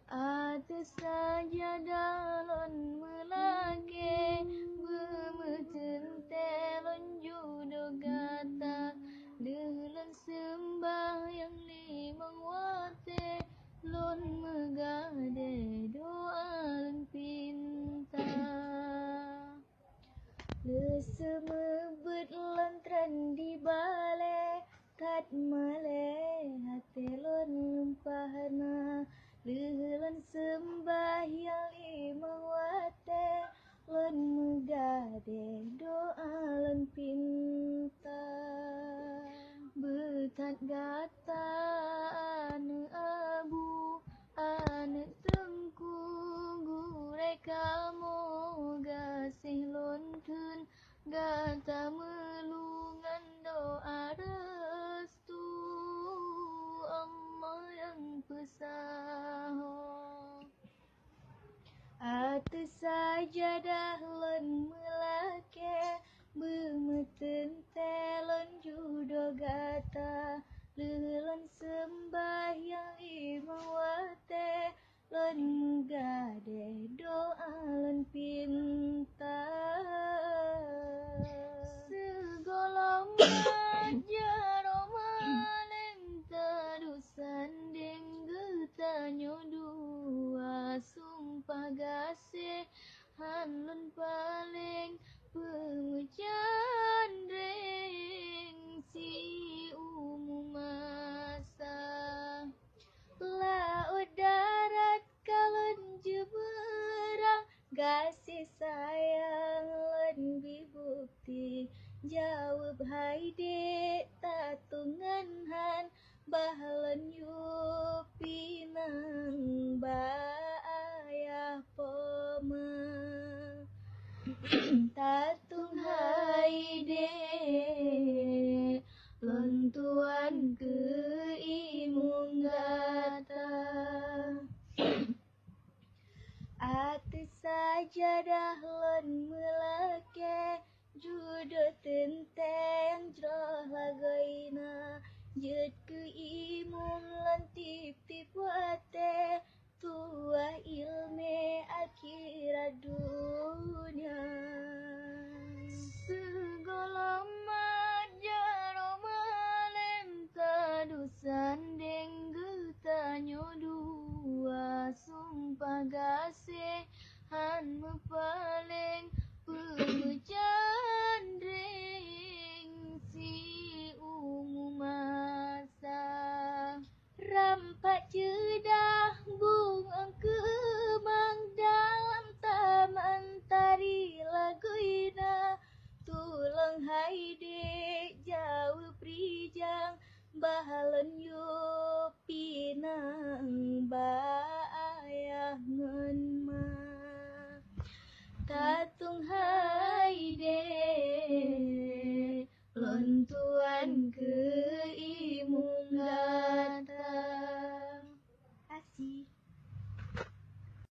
Atas sajadah lon melake Bermetente lon judo gata Delon sembahyang limang wate Lon megade doa lon pinta Lesemebet lantran di bale Tat male hati lon lempahna Lelon sembahyang limang wate Lon megade doa lon pinta Betat gata ane abu ane tengku Gurai kamu gasih lontun Gata melungan doa restu Allah yang pesaho Atas sajadah lon melake Bermetente lon judo gata Lelon sembahyang limang wate Lon megade doa lon pinta Segolong jaro malem tadusan denggetanyo dua Sumpah gasih hanlon paling pemecandring si umum masa Laut darat kalon jeberang Gasih sayang lon bibukti Jawab hai dek tatungan han Bahlon yupi nang ayah poma Tatung hai dek Lon tuan ke imung gata Atas sajadah lon melake Judo tenteng jroh lagaina Jet ke imung lon tip-tip wate Tuah ilme akhirat dunia Segolong jaro malem tadusan denggetanyo dua Sumpah gasih han mepaling pemecandring si umum masa Rampak cedah bunga kemang dalam taman tari laguina Tulang hai dek jauh prijang Bahalon